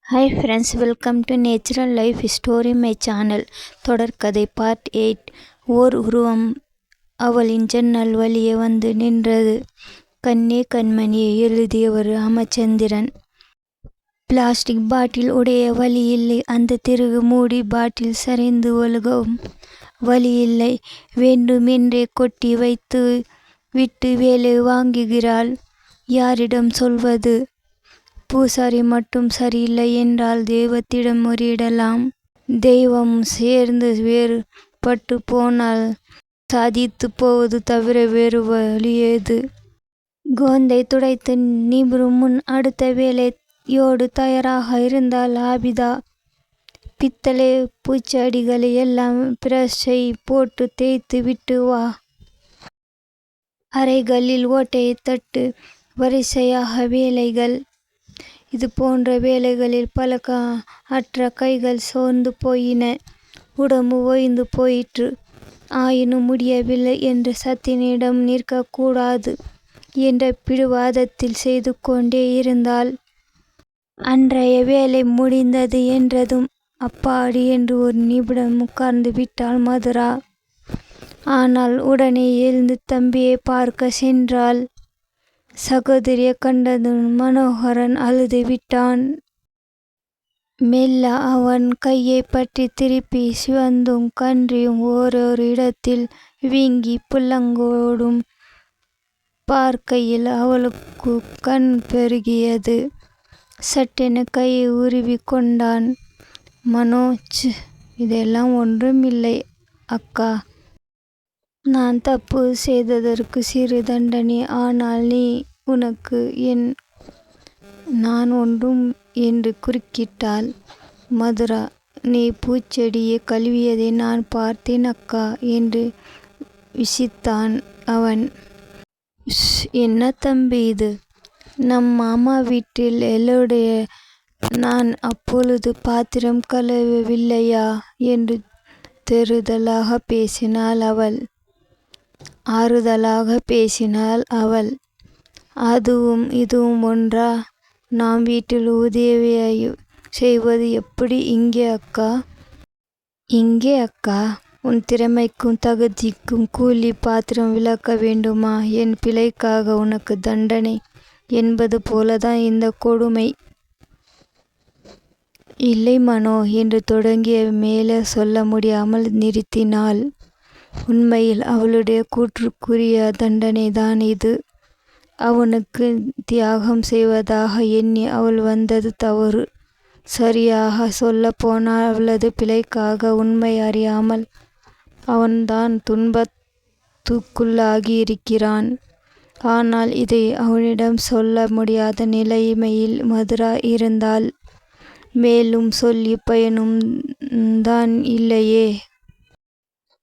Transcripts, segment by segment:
Hi friends, welcome to natural life story my channel. தொடர்கதை part 8. ஓர் உருவம் அவளின் ஜன்னல் வழியே வந்து நின்றது. கண்ணே கண்மணியை எழுதியவர் ராமச்சந்திரன். பிளாஸ்டிக் பாட்டில் உடைய வழி இல்லை. அந்த திருகு மூடி பாட்டில் சரிந்து ஒழுகவும் வழி இல்லை. வேண்டுமென்றே கொட்டி வைத்து விட்டு வேலை வாங்குகிறாள். யாரிடம் சொல்வது? பூசாரி மட்டும் சரியில்லை என்றால் தெய்வத்திடம் முறையிடலாம். தெய்வம் சேர்ந்து வேறுபட்டு போனால் சாதித்து போவது தவிர வேறு வழி ஏது? கோந்தை துடைத்து நிபுறும் முன் அடுத்த வேலையோடு தயாராக இருந்தால் ஆபிதா. பித்தளை பூச்செடிகளை எல்லாம் பிரஷை போட்டு தேய்த்து விட்டு வா. அறைகளில் ஓட்டையை தட்டு. வரிசையாக வேலைகள். இது போன்ற வேலைகளில் பழக்க அற்ற கைகள் சோர்ந்து போயின. உடம்பு ஓய்ந்து போயிற்று. ஆயினும் முடியவில்லை என்று சத்தியனிடம் நிற்கக்கூடாது என்ற பிடிவாதத்தில் செய்து கொண்டே இருந்தாள். அன்றைய வேலை முடிந்தது என்றதும் அப்பாடி என்று ஒரு நிமிடம் உட்கார்ந்து விட்டாள் மதுரா. ஆனால் உடனே எழுந்து தம்பியை பார்க்க சென்றாள். சகோதரியை கண்டதும் மனோகரன் அழுது விட்டான். மெல்ல அவன் கையை பற்றி திருப்பி சிவந்தும் கன்றியும் ஓரொரு இடத்தில் வீங்கி புல்லங்கோடும் பார்க்கையில் அவளுக்கு கண் பெருகியது. சட்டென கையை உருவி கொண்டான். மனோஜ், இதெல்லாம் ஒன்றுமில்லை அக்கா. நான் தப்பு செய்ததற்கு சிறு தண்டனை. ஆனால் நீ உனக்கு என் நான் ஒன்றும் என்று குறுக்கிட்டாள் மதுரா. நீ பூச்செடியை கழுவியதை நான் பார்த்தேன் அக்கா என்று விசித்தான் அவன். என்ன தம்பி இது? நம் மாமா வீட்டில் எல்லோருடைய நான் அப்பொழுது பாத்திரம் கழுவவில்லையா என்று தெருதலாக பேசினாள் அவள். ஆறுதலாக பேசினாள் அவள். அதுவும் இதுவும் ஒன்றா? நாம் வீட்டில் உதவியை செய்வது எப்படி இங்கே அக்கா? இங்கே அக்கா? உன் திறமைக்கும் தகுதிக்கும் கூலி பாத்திரம் விளக்க வேண்டுமா? என் பிழைக்காக உனக்கு தண்டனை என்பது போலதான் இந்த கொடுமை. இல்லை மனோ என்று தொடங்கிய மேலே சொல்ல முடியாமல் நிறுத்தினாள். உண்மையில் அவளுடைய கூற்றுக்குரிய தண்டனைதான் இது. அவனுக்கு தியாகம் செய்வதாக எண்ணி அவள் வந்தது தவறு. சரியாக சொல்ல போனால் அவளது பிழைக்காக உண்மை அறியாமல் அவன்தான் துன்பத்துக்குள்ளாகி இருக்கிறான். ஆனால் இதை அவனிடம் சொல்ல முடியாத நிலைமையில் மதுரா இருந்தாள். மேலும் சொல்லி பயனும் தான் இல்லையே.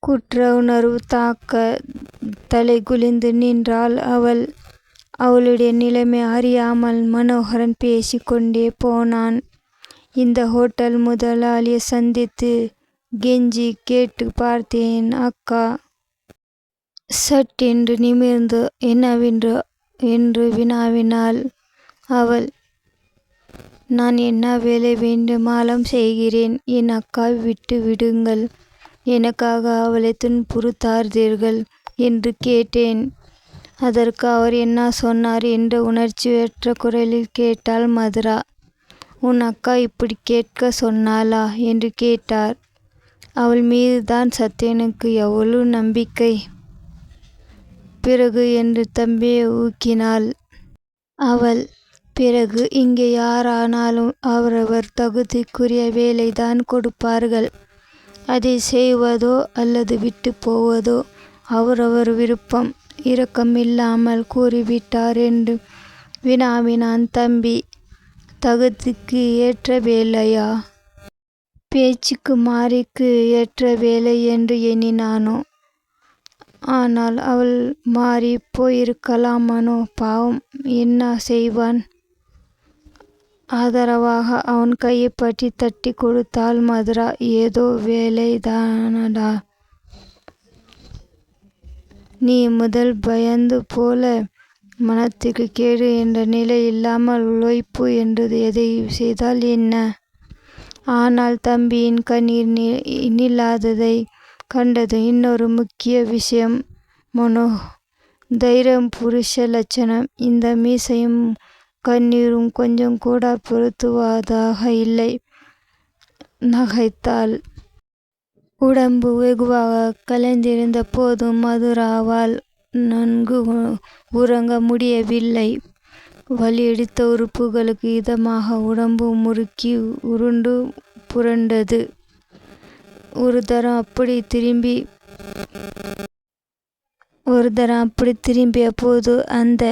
குற்ற உணர்வு தாக்க தலை குனிந்து நின்றாள் அவள். அவளுடைய நிலைமை அறியாமல் மனோகரன் பேசி கொண்டே போனான். இந்த ஹோட்டல் முதலாளியை சந்தித்து கெஞ்சி கேட்டு பார்த்தேன் அக்கா. சட்டென்று நிமிர்ந்து என்னவென்று என்று வினாவினாள் அவள். நான் என்ன வேலை வேண்டுமானாலும் செய்கிறேன். என் அக்காவை விட்டு விடுங்கள். எனக்காக அவளை துன்புறுத்தாதீர்கள் என்று கேட்டேன். அதற்கு அவர் என்ன சொன்னார் என்று உணர்ச்சியற்ற குரலில் கேட்டாள் மதுரா. உன் அக்கா இப்படி கேட்க சொன்னாளா என்று கேட்டார். அவள் மீதுதான் சத்யனுக்கு எவ்வளவு நம்பிக்கை. பிறகு என்று தம்பியை ஊக்கினாள் அவள். பிறகு இங்கே யாரானாலும் அவரவர் தகுதிக்குரிய வேலைதான் கொடுப்பார்கள். அதை செய்வதோ அல்லது விட்டு போவதோ அவரவர் விருப்பம். இரக்கமில்லாமல் கூறிவிட்டார் என்று வினாவினான் தம்பி. தகுதிக்கு ஏற்ற வேலையா? பேச்சுக்கு மாறிக்கு ஏற்ற வேலை என்று எண்ணினானோ? ஆனால் அவள் மாறி போயிருக்கலாமனோ? பாவம், என்ன செய்வான்? ஆதரவாக அவன் கையை பற்றி தட்டி கொடுத்தாள் மதுரா. ஏதோ வேலைதானடா. நீ முதல் பயந்து போல மனத்திற்கு கேடு என்ற நிலை இல்லாமல் உழைப்பு என்று எதை செய்தால் என்ன? ஆனால் தம்பியின் கண்ணீர் நில்லாததை கண்டது இன்னொரு முக்கிய விஷயம். மனோ தைரியம் புருஷ லட்சணம். இந்த மீசையும் கண்ணீரும் கொஞ்சம் கூட பொருத்துவதாக இல்லை. நகைத்தாள். உடம்பு வெகுவாக கலைந்திருந்த போதும் மதுராவால் நன்கு உறங்க முடியவில்லை. வலியெடுத்த உறுப்புகளுக்கு இதமாக உடம்பு முறுக்கி உருண்டு புரண்டது. ஒரு தரம் அப்படி திரும்பிய போது அந்த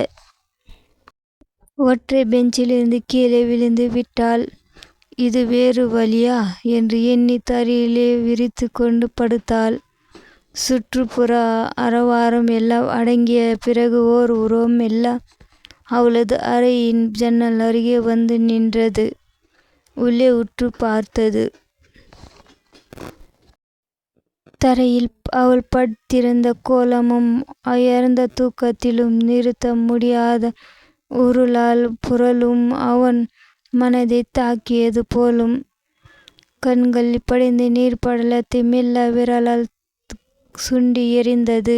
ஒற்றை பெஞ்சிலிருந்து கீழே விழுந்து விட்டாள். இது வேறு வழியா என்று எண்ணி தரையிலே விரித்து கொண்டு படுத்தாள். சுற்றுப்புற அரவாரம் எல்லாம் அடங்கிய பிறகு ஓர் உருவம் எல்லாம் அவளது அறையின் ஜன்னல் அருகே வந்து நின்றது. உள்ளே உற்று பார்த்தது. தரையில் அவள் படுத்திருந்த கோலமும் அயர்ந்த தூக்கத்திலும் நிறுத்த முடியாத உருளால் புரளும் அவன் மனதை தாக்கியது போலும். கண்களில் படிந்த நீர் படலத்தை மெல்ல விரலால் சுண்டி எறிந்தது.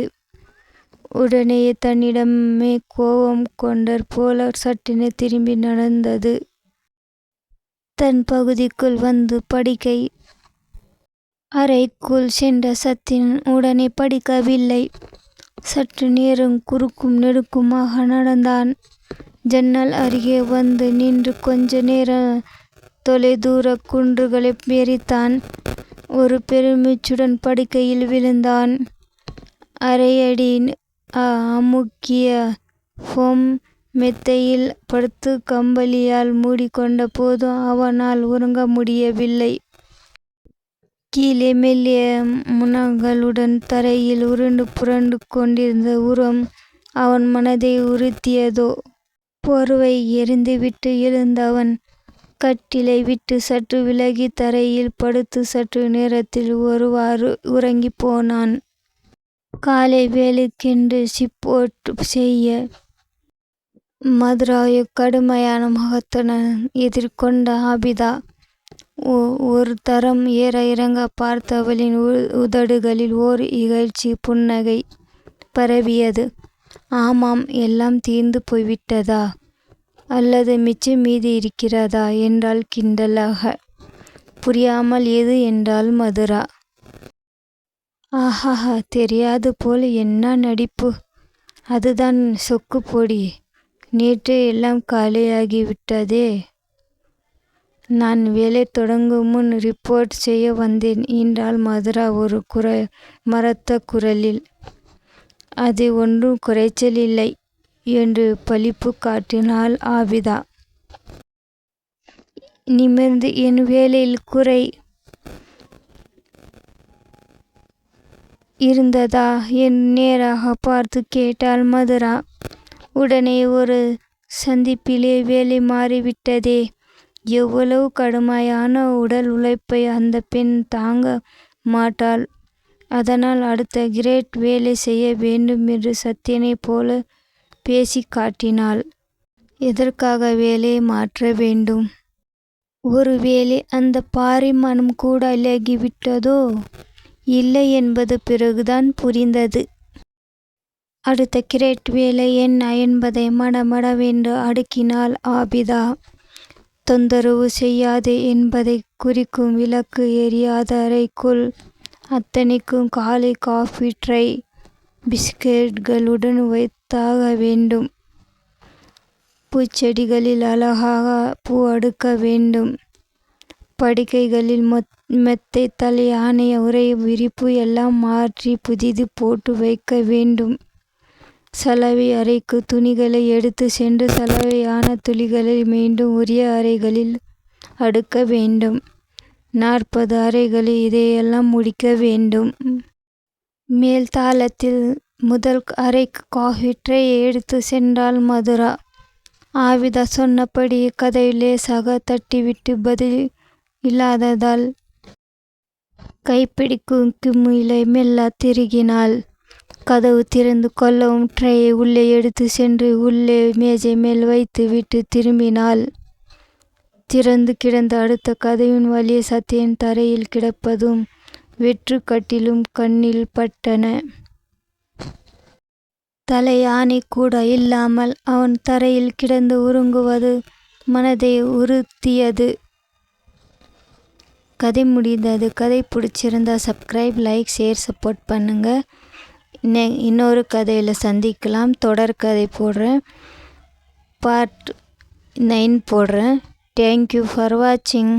உடனேயே தன்னிடமே கோபம் கொண்டற் போல சட்டென திரும்பி நடந்தது. தன் பகுதிக்குள் வந்து படுக்கை அறைக்குள் சென்ற சத்தின் உடனே படிக்கவில்லை. சற்று நேரம் குறுக்கும் நெடுக்குமாக நடந்தான். ஜன்னல் அருகே வந்து நின்று கொஞ்ச நேரம் தொலைதூர குன்றுகளை வெறித்தான். ஒரு பெருமூச்சுடன் படுக்கையில் விழுந்தான். அரையடி அமுக்கிய ஃபோம் மெத்தையில் படுத்து கம்பளியால் மூடிக்கொண்ட போதும் அவனால் உறங்க முடியவில்லை. கீழே மெல்லிய முனங்களுடன் தரையில் உருண்டு புரண்டு கொண்டிருந்த உருவம் அவன் மனதை உறுத்தியதோ. போர்வை எறிந்துவிட்டு எழுந்தவன் கட்டிலை விட்டு சற்று விலகி தரையில் படுத்து சற்று நேரத்தில் ஒருவாறு உறங்கி போனான். காலை வேலைக்கென்று ரிப்போர்ட் செய்ய மதுராவை கடுமையான முகத்துடன் எதிர்கொண்ட ஆபிதா. ஒரு தரம் ஏற இறங்க பார்த்தவளின் உதடுகளில் ஓர் இகழ்ச்சி புன்னகை பரவியது. ஆமாம், எல்லாம் தீர்ந்து போய்விட்டதா அல்லது மிச்சம் மீதி இருக்கிறதா என்றாள் கிண்டலாக. புரியாமல் எது என்றாள் மதுரா. ஆஹா, தெரியாது போல என்ன நடிப்பு. அதுதான் சொக்கு பொடி. நேற்றே எல்லாம் காலியாகிவிட்டதே. நான் வேலை தொடங்கும் முன் ரிப்போர்ட் செய்ய வந்தேன் என்றாள் மதுரா ஒரு மரத்த குரலில். அது ஒன்றும் குறைச்சல் இல்லை என்று பழிப்பு காட்டினாள் ஆபிதா. நிமிர்ந்து என் வேலையில் குறை இருந்ததா என் நேராக பார்த்து கேட்டாள் மதுரா. உடனே ஒரு சந்திப்பிலே வேலை மாறிவிட்டதே. எவ்வளவு கடுமையான உடல் உழைப்பை அந்த பெண் தாங்க மாட்டாள். அதனால் அடுத்த கிரேட் வேலை செய்ய வேண்டும் என்று சத்தியனை போல பேசி காட்டினாள். எதற்காக வேலையை மாற்ற வேண்டும்? ஒருவேளை அந்த பாரிமானம் கூட இலகிவிட்டதோ? இல்லை என்பது பிறகுதான் புரிந்தது. அடுத்த கிரேட் வேலை என்ன என்பதை மடமடவென்று அடுக்கினாள் ஆபிதா. தொந்தரவு செய்யாதே என்பதை குறிக்கும் விளக்கு எரியாத அறைக்குள் அத்தனைக்கும் காலை காஃபி ட்ரை பிஸ்கெட்டுகளுடன் வைத்தாக வேண்டும். பூச்செடிகளில் அழகாக பூ அடுக்க வேண்டும். படுக்கைகளில் மெத்தை தலையானை உரை விரிப்பு எல்லாம் மாற்றி புதிது போட்டு வைக்க வேண்டும். சலவை அறைக்கு துணிகளை எடுத்து சென்று சலவையான துணிகளை மீண்டும் உரிய அறைகளில் அடுக்க வேண்டும். 40 அறைகளில் இதையெல்லாம் முடிக்க வேண்டும். மேல் தாளத்தில் முதல் அறைக்கு காஃபி ட்ரேயை எடுத்து சென்றாள் மதுரா. ஆபிதா சொன்னபடி கதவை லேசாக தட்டிவிட்டு பதில் இல்லாததால் கைப்பிடிக்கும் குமிழை மெல்ல திருகினாள். கதவு திறந்து கொள்ளவும் ட்ரேயை உள்ளே எடுத்து சென்று உள்ளே மேஜை மேல் வைத்து விட்டு திரும்பினாள். திறந்து கிடந்த அடுத்த கதவின் வழியே சத்யன் தரையில் கிடப்பதும் வெற்று கட்டிலும் கண்ணில் பட்டன. தலையாணி கூட இல்லாமல் அவன் தரையில் கிடந்து உறங்குவது மனதை உறுத்தியது. கதை முடிந்தது. கதை பிடிச்சிருந்தா சப்ஸ்கிரைப், லைக், ஷேர், சப்போர்ட் பண்ணுங்கள். இன்னொரு கதையில் சந்திக்கலாம். தொடர் கதை போடுறேன். பார்ட் 9 போடுறேன். தேங்க்யூ ஃபார் வாட்சிங்.